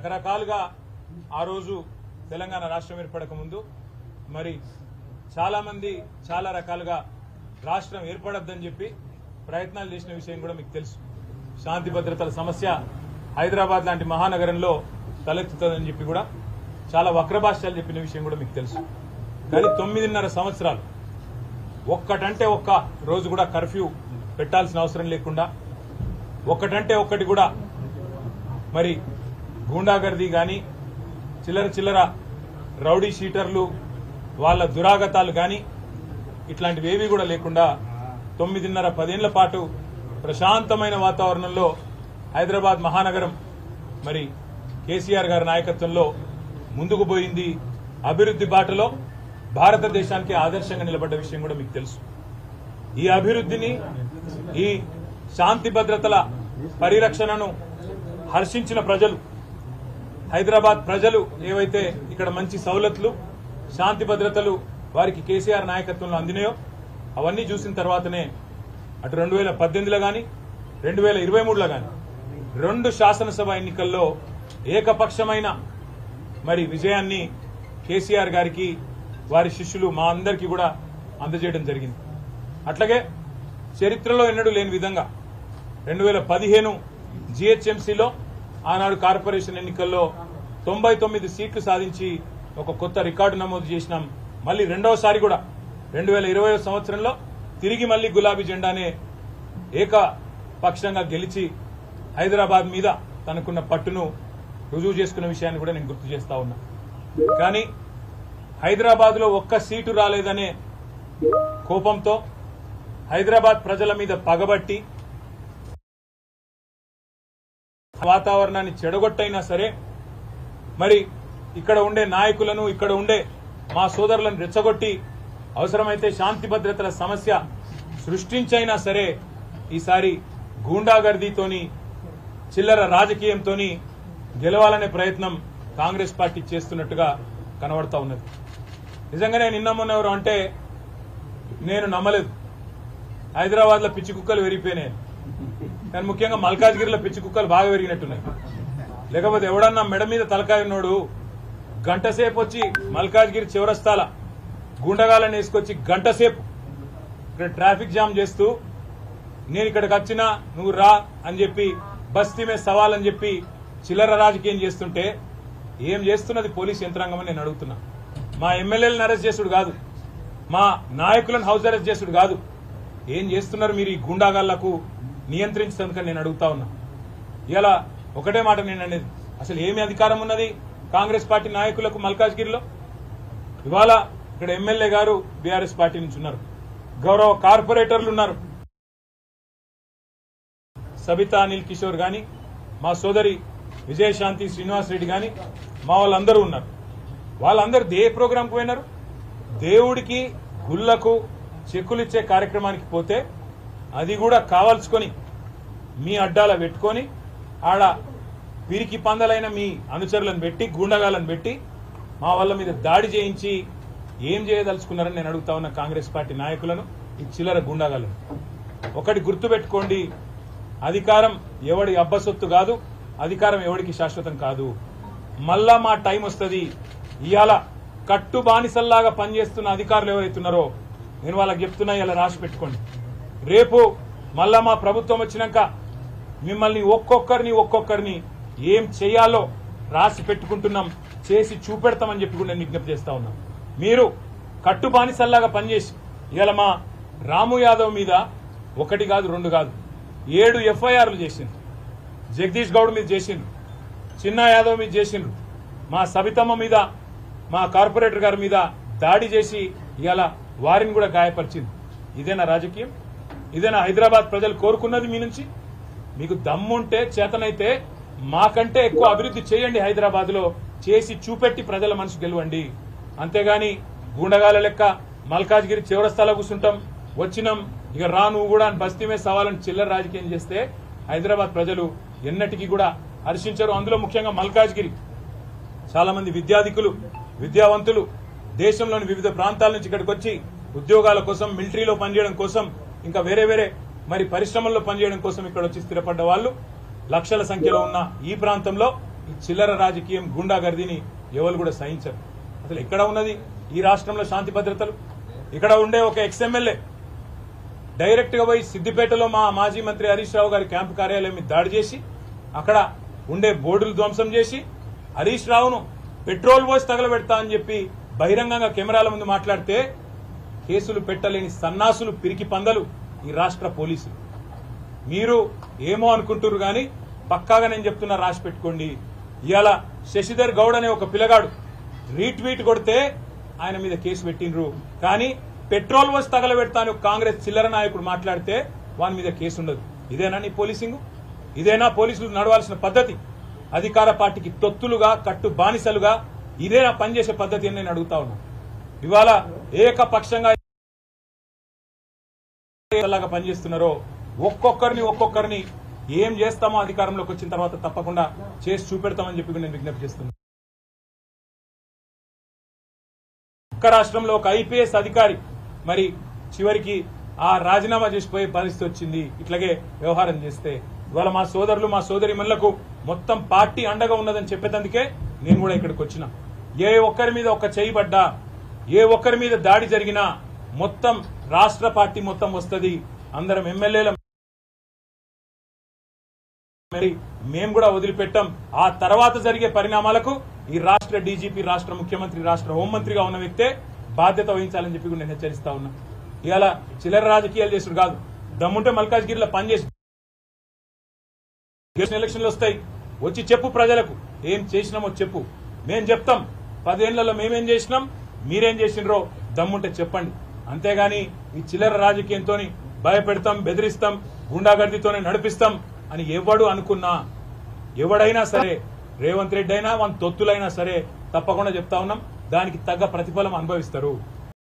రకరకాలుగా ఆ రోజు తెలంగాణ రాష్ట్రం ఏర్పడక ముందు మరి చాలా మంది చాలా రకాలుగా రాష్ట్రం ఏర్పడొద్దని చెప్పి ప్రయత్నాలు చేసిన విషయం కూడా మీకు తెలుసు. శాంతి భద్రతల సమస్య హైదరాబాద్ లాంటి మహానగరంలో తలెత్తుతుందని చెప్పి కూడా చాలా వక్రభాష్యాలు చెప్పిన విషయం కూడా మీకు తెలుసు. కానీ 9.5 సంవత్సరాలు ఒక్కటంటే ఒక్క రోజు కూడా కర్ఫ్యూ పెట్టాల్సిన అవసరం లేకుండా ఒక్కటంటే ఒక్కటి కూడా మరి గూండాగర్దీ కానీ చిల్లర రౌడీ షీటర్లు వాళ్ళ దురాగతాలు కానీ ఇట్లాంటివేవీ కూడా లేకుండా 9.5-10 ఏళ్ల పాటు ప్రశాంతమైన వాతావరణంలో హైదరాబాద్ మహానగరం మరి కేసీఆర్ గారి నాయకత్వంలో ముందుకు పోయింది. అభివృద్ధి బాటలో భారతదేశానికి ఆదర్శంగా నిలబడ్డ విషయం కూడా మీకు తెలుసు. ఈ అభివృద్ధిని ఈ శాంతి భద్రతల పరిరక్షణను హర్షించిన ప్రజలు హైదరాబాద్ ప్రజలు ఏవైతే ఇక్కడ మంచి సౌలతులు శాంతి భద్రతలు వారికి కేసీఆర్ నాయకత్వంలో అందినాయో అవన్నీ చూసిన తర్వాతనే అటు 2018లో గాని 2023లో గాని 2 శాసనసభ ఎన్నికల్లో ఏకపక్షమైన మరి విజయాన్ని కేసీఆర్ గారికి వారి శిష్యులు మా అందరికీ కూడా అందజేయడం జరిగింది. అట్లాగే చరిత్రలో ఎన్నడూ లేని విధంగా 2015 జీహెచ్ఎంసీలో ఆనాడు కార్పొరేషన్ ఎన్నికల్లో 99 సీట్లు సాధించి ఒక కొత్త రికార్డు నమోదు చేసినాం. మళ్ళీ రెండవసారి కూడా 2020 సంవత్సరంలో తిరిగి మళ్ళీ గులాబీ జెండానే ఏకపక్షంగా గెలిచి హైదరాబాద్ మీద తనకున్న పట్టును రుజువు చేసుకున్న విషయాన్ని కూడా నేను గుర్తు చేస్తా ఉన్నా. కానీ హైదరాబాద్ లో ఒక్క సీటు రాలేదనే కోపంతో హైదరాబాద్ ప్రజల మీద పగబట్టి వాతావరణాన్ని చెడగొట్టైనా సరే మరి ఇక్కడ ఉండే నాయకులను ఇక్కడ ఉండే మా సోదరులను రెచ్చగొట్టి అవసరమైతే శాంతి భద్రతల సమస్య సృష్టించైనా సరే ఈసారి గూండాగర్దీతోని చిల్లర రాజకీయంతోని గెలవాలనే ప్రయత్నం కాంగ్రెస్ పార్టీ చేస్తున్నట్టుగా కనబడతా ఉన్నది. నిజంగానే నిన్న మొన్న ఎవరు అంటే నేను నమ్మలేదు. హైదరాబాద్ లో పిచ్చి కుక్కలు పెరిగిపోయినాయి, కానీ ముఖ్యంగా మల్కాజ్గిరిలో పిచ్చి కుక్కలు బాగా పెరిగినట్టున్నాయి. లేకపోతే ఎవడన్నా మెడ మీద తలకాయ ఉన్నోడు గంటసేపు వచ్చి మల్కాజ్గిరి చివరస్తాల గుండగాలను వేసుకొచ్చి గంటసేపు ఇక్కడ ట్రాఫిక్ జామ్ చేస్తూ నేను ఇక్కడికి వచ్చినా నువ్వు రా అని చెప్పి బస్తీ మీద సవాల్ అని చెప్పి చిల్లర రాజకీయం చేస్తుంటే ఏం చేస్తున్నది పోలీస్ యంత్రాంగం అని నేను అడుగుతున్నా. మా ఎమ్మెల్యేలను అరెస్ట్ చేసుడు కాదు, మా నాయకులను హౌస్ అరెస్ట్ చేసుడు కాదు, ఏం చేస్తున్నారు మీరు ఈ గుండాగాళ్లకు నియంత్రించేందుకని నేను అడుగుతా ఉన్నా. ఇలా ఒకటే మాట నేను అనేది, అసలు ఏమి అధికారం ఉన్నది కాంగ్రెస్ పార్టీ నాయకులకు మల్కాజ్గిరిలో? ఇవాళ ఇక్కడ ఎమ్మెల్యే గారు బీఆర్ఎస్ పార్టీ నుంచి ఉన్నారు, గౌరవ కార్పొరేటర్లు ఉన్నారు, సబితా అనిల్ కిషోర్ గాని మా సోదరి విజయశాంతి శ్రీనివాస్ రెడ్డి గాని మా వాళ్ళందరూ ఉన్నారు. వాళ్ళందరూ ఏ ప్రోగ్రాంకు పోయినారు? దేవుడికి గుళ్లకు చెక్కులు ఇచ్చే కార్యక్రమానికి పోతే అది కూడా కావాల్సుకొని మీ అడ్డాల పెట్టుకొని ఆడ పిరికి పందలైన మీ అనుచరులను పెట్టి గుండగాలను పెట్టి మా వాళ్ళ మీద దాడి చేయించి ఏం చేయదలుచుకున్నారని నేను అడుగుతా ఉన్న కాంగ్రెస్ పార్టీ నాయకులను, ఈ చిల్లర గుండగాలను. ఒకటి గుర్తుపెట్టుకోండి, అధికారం ఎవడి అబ్బసొత్తు కాదు, అధికారం ఎవడికి శాశ్వతం కాదు. మళ్ళా మా టైం వస్తుంది. ఇవాళ కట్టు బానిసల్లాగా పనిచేస్తున్న అధికారులు ఎవరైతున్నారో నేను వాళ్ళకి చెప్తున్నా, ఇలా రాసి పెట్టుకోండి. రేపు మళ్ళా మా ప్రభుత్వం వచ్చినాక మిమ్మల్ని ఒక్కొక్కరిని ఏం చేయాలో రాసి పెట్టుకుంటున్నాం, చేసి చూపెడతామని చెప్పి కూడా నేను విజ్ఞప్తి చేస్తా ఉన్నాం. మీరు కట్టు బానిసల్లాగా పనిచేసి ఇవాళ మా రాము యాదవ్ మీద 1 కాదు 2 కాదు 7 ఎఫ్ఐఆర్లు చేసిండ్రు. జగదీష్ గౌడ్ మీద చేసిండ్రు, చిన్న యాదవ్ మీద చేసిండ్రు, మా సబితమ్మ మీద మా కార్పొరేటర్ గారి మీద దాడి చేసి ఇవాళ వారిని కూడా గాయపరిచింది. ఇదేనా రాజకీయం? ఇదేనా హైదరాబాద్ ప్రజలు కోరుకున్నది మీ నుంచి? మీకు దమ్ముంటే చేతనైతే మాకంటే ఎక్కువ అభివృద్ధి చేయండి, హైదరాబాద్ లో చేసి చూపెట్టి ప్రజల మనసు గెలవండి. అంతేగాని గుండగాల లెక్క మల్కాజ్గిరి చివరస్తాలో కూర్చుంటాం, వచ్చినాం ఇక రా నువ్వు కూడా అని బస్తీ మీద సవాలని చిల్లర రాజకీయం చేస్తే హైదరాబాద్ ప్రజలు ఎన్నటికీ కూడా హర్షించరు. అందులో ముఖ్యంగా మల్కాజ్గిరి చాలా మంది విద్యాధికులు విద్యావంతులు దేశంలోని వివిధ ప్రాంతాల నుంచి ఇక్కడికి వచ్చి ఉద్యోగాల కోసం, మిలిటరీలో పనిచేయడం కోసం, ఇంకా వేరే మరి పరిశ్రమల్లో పనిచేయడం కోసం ఇక్కడ వచ్చి స్థిరపడ్డ వాళ్ళు లక్షల సంఖ్యలో ఉన్న ఈ ప్రాంతంలో ఈ చిల్లర రాజకీయం గుండాగర్దిని ఎవరు కూడా సహించరు. అసలు ఎక్కడ ఉన్నది ఈ రాష్ట్రంలో శాంతి భద్రతలు? ఇక్కడ ఉండే ఒక ఎక్స్ఎమ్మెల్యే డైరెక్ట్ గా పోయి సిద్దిపేటలో మా మాజీ మంత్రి హరీష్ రావు గారి క్యాంపు కార్యాలయం మీద దాడి చేసి అక్కడ ఉండే బోర్డులు ధ్వంసం చేసి హరీష్ రావును పెట్రోల్ పోసి తగలబెడతా అని చెప్పి బహిరంగంగా కెమెరాల ముందు మాట్లాడితే కేసులు పెట్టలేని సన్నాసులు పిరికి పందలు ఈ రాష్ట్ర పోలీసులు. మీరు ఏమో అనుకుంటున్నారు గాని పక్కాగా నేను చెప్తున్నా, రాసి పెట్టుకోండి. ఇవాళ శశిధర్ గౌడ్ అనే ఒక పిల్లగాడు రీట్వీట్ కొడితే ఆయన మీద కేసు పెట్టినరు, కానీ పెట్రోల్ పోసి తగలబెడతా అని కాంగ్రెస్ చిల్లర నాయకుడు మాట్లాడితే వాని మీద కేసు ఉండదు. ఇదేనా నీ పోలీసింగ్? ఇదేనా పోలీసులు నడవాల్సిన పద్ధతి? అధికార పార్టీకి తొత్తులుగా కట్టు బానిసలుగా ఇదేనా పనిచేసే పద్ధతి అని నేను అడుగుతా ఉన్నా. ఇవాళ ఏకపక్షంగా పనిచేస్తున్నారో ఒక్కొక్కరిని ఏం చేస్తామో అధికారంలోకి వచ్చిన తర్వాత తప్పకుండా చేసి చూపెడతామని చెప్పి నేను విజ్ఞప్తి చేస్తున్నాను. ఒక్క రాష్ట్రంలో ఒక ఐపీఎస్ అధికారి మరి చివరికి ఆ రాజీనామా చేసిపోయే పరిస్థితి వచ్చింది ఇట్లాగే వ్యవహారం చేస్తే. ఇవాళ మా సోదరులు మా సోదరిమణులకు మొత్తం పార్టీ అండగా ఉన్నదని చెప్పేందుకే నేను కూడా ఇక్కడికి వచ్చిన. ఏ ఒక్కరి మీద ఒక చేయి పడ్డా, ఏ ఒక్కరి మీద దాడి జరిగినా మొత్తం రాష్ట్ర పార్టీ మొత్తం వస్తుంది. అందరం ఎమ్మెల్యేల మేము కూడా వదిలిపెట్టాం. ఆ తర్వాత జరిగే పరిణామాలకు ఈ రాష్ట్ర డీజీపీ, రాష్ట్ర ముఖ్యమంత్రి, రాష్ట్ర హోంమంత్రిగా ఉన్న వ్యక్తే బాధ్యత వహించాలని చెప్పి కూడా నేను హెచ్చరిస్తా ఉన్నా. ఇవాళ చిల్లర రాజకీయాలు చేసుడు కాదు, దమ్ముంటే మల్కాజ్గిరిలో పనిచేసి ఎలక్షన్లు వస్తాయి, వచ్చి చెప్పు ప్రజలకు ఏం చేసినామో చెప్పు. మేం చెప్తాం 10 ఏళ్లలో మేమేం చేసినాం, మీరేం చేసినరో దమ్ముంటే చెప్పండి. అంతేగాని ఈ చిల్లర రాజకీయంతో భయపెడతాం, బెదిరిస్తాం, గుండాగర్దితోనే నడిపిస్తాం అని ఎవడు అనుకున్నా, ఎవడైనా సరే, రేవంత్ రెడ్డి అయినా మన తొత్తులైనా సరే తప్పకుండా చెప్తా ఉన్నాం, దానికి తగ్గ ప్రతిఫలం అనుభవిస్తారు.